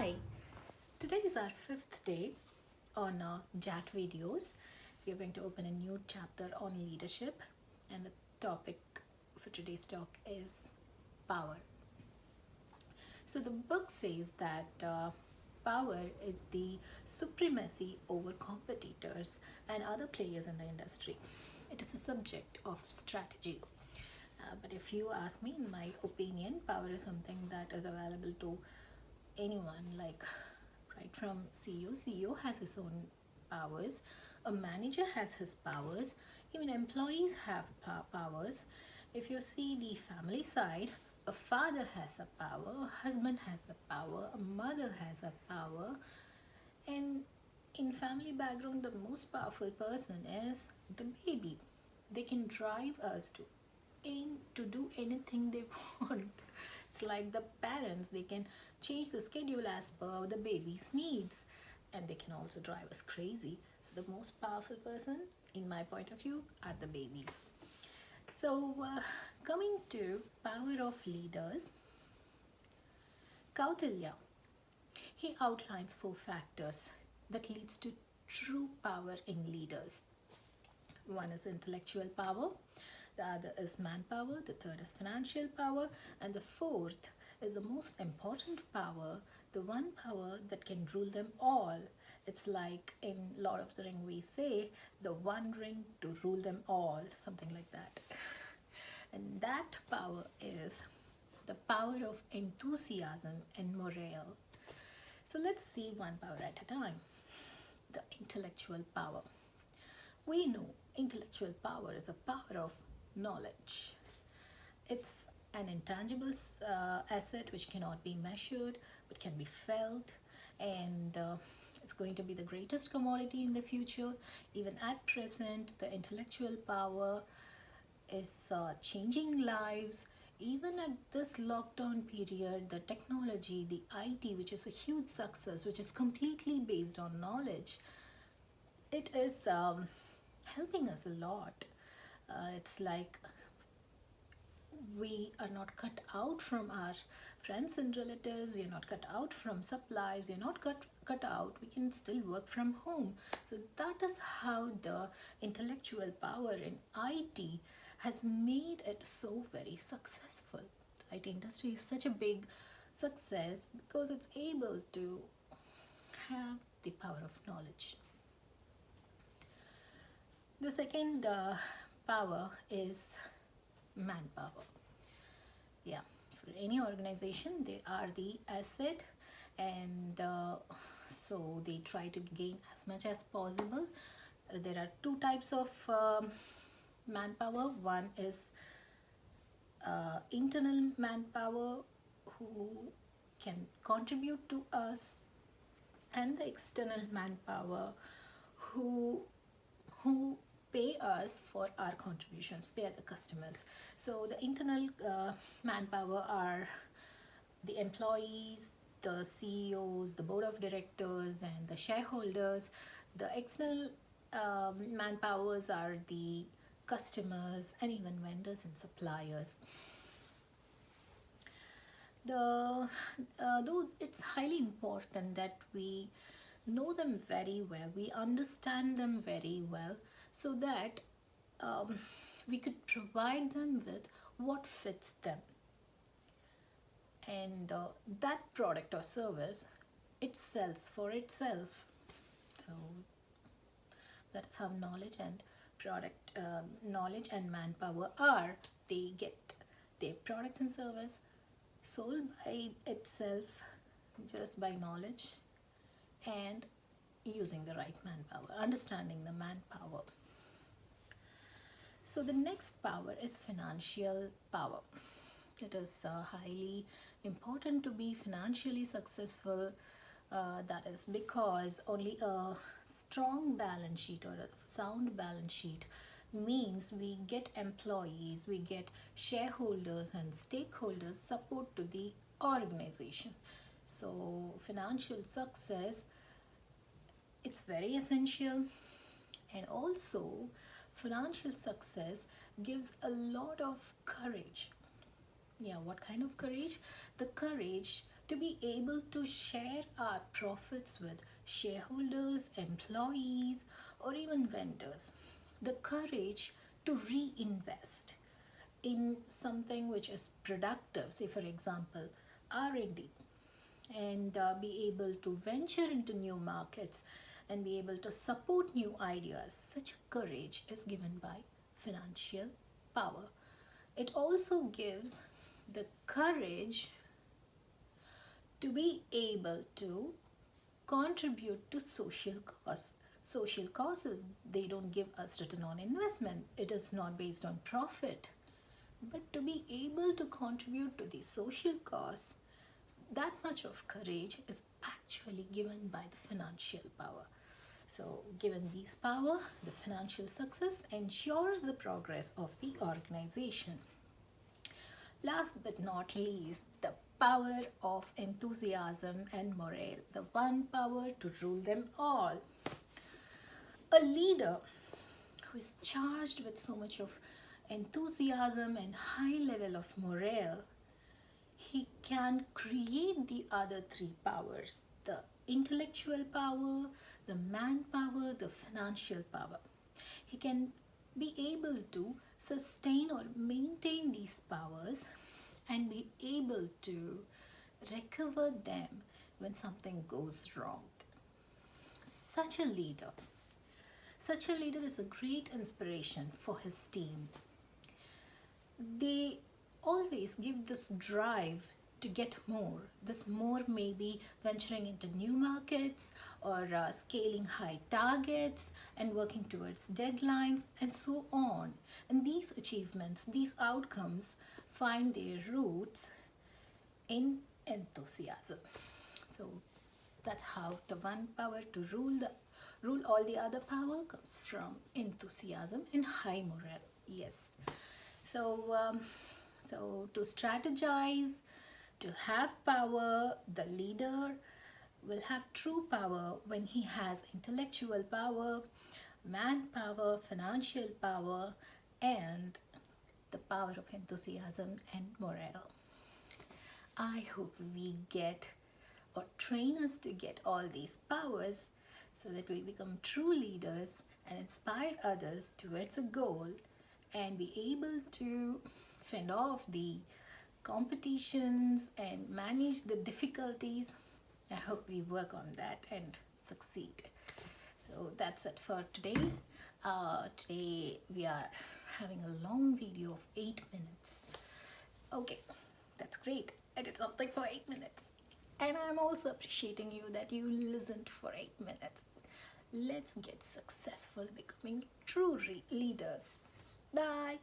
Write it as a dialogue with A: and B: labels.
A: Hi, today is our fifth day on JAT videos. We are going to open a new chapter on leadership, and the topic for today's talk is power. So, the book says that power is the supremacy over competitors and other players in the industry. It is a subject of strategy. But if you ask me, in my opinion, power is something that is available to anyone, like right from CEO has his own powers, a manager has his powers, even employees have powers. If you see the family side, a father has a power, a husband has a power, a mother has a power, and in family background the most powerful person is the baby. They can drive us to do anything they want. It's like the parents, they can change the schedule as per the baby's needs, and they can also drive us crazy. So the most powerful person, in my point of view, are the babies. So coming to power of leaders, Kautilya, he outlines four factors that leads to true power in leaders. One is intellectual power, the other is manpower, the third is financial power, and the fourth is the most important power, the one power that can rule them all. It's like in Lord of the Ring we say, the one ring to rule them all, something like that. And that power is the power of enthusiasm and morale. So let's see one power at a time. The intellectual power. We know intellectual power is the power of knowledge. It's an intangible asset which cannot be measured but can be felt, and it's going to be the greatest commodity in the future. Even at present, the intellectual power is changing lives. Even at this lockdown period, the technology, the IT, which is a huge success, which is completely based on knowledge, it is helping us a lot. It's like we are not cut out from our friends and relatives, you're not cut out from supplies, you're not cut out, we can still work from home. So that is how the intellectual power in IT has made it so very successful. The IT industry is such a big success because it's able to have the power of knowledge. The second power is manpower. Yeah, for any organization, they are the asset, and so they try to gain as much as possible. There are two types of manpower. One is internal manpower who can contribute to us, and the external manpower who pay us for our contributions. They are the customers. So the internal manpower are the employees, the CEOs, the board of directors, and the shareholders. The external manpowers are the customers and even vendors and suppliers. Though it's highly important that we know them very well, we understand them very well, so that we could provide them with what fits them, and that product or service, it sells for itself. So that's how knowledge and manpower are. They get their products and service sold by itself just by knowledge and using the right manpower, understanding the manpower. So the next power is financial power. It is highly important to be financially successful. That is because only a strong balance sheet or a sound balance sheet means we get employees, we get shareholders and stakeholders support to the organization. So financial success, it's very essential. And also financial success gives a lot of courage. Yeah, what kind of courage? The courage to be able to share our profits with shareholders, employees, or even vendors. The courage to reinvest in something which is productive, say for example R&D, and be able to venture into new markets and be able to support new ideas. Such courage is given by financial power. It also gives the courage to be able to contribute to social cause. Social causes, they don't give us return on investment. It is not based on profit. But to be able to contribute to the social cause, that much of courage is actually given by the financial power. So given these power, the financial success ensures the progress of the organization. Last but not least, the power of enthusiasm and morale, the one power to rule them all. A leader who is charged with so much of enthusiasm and high level of morale, he can create the other three powers: the intellectual power, the manpower, the financial power. He can be able to sustain or maintain these powers and be able to recover them when something goes wrong. Such a leader, such a leader is a great inspiration for his team. They always give this drive to get more. This more may be venturing into new markets or scaling high targets and working towards deadlines and so on. And these achievements, these outcomes find their roots in enthusiasm. So that's how the one power to rule all the other power comes from enthusiasm and high morale. Yes. So to strategize, to have power, the leader will have true power when he has intellectual power, manpower, financial power, and the power of enthusiasm and morale. I hope we get or train us to get all these powers so that we become true leaders and inspire others towards a goal and be able to fend off the competitions and manage the difficulties. I hope we work on that and succeed. So that's it for today. Today we are having a long video of 8 minutes. Okay, that's great. I did something for 8 minutes. And I'm also appreciating you that you listened for 8 minutes. Let's get successful becoming true leaders. Bye.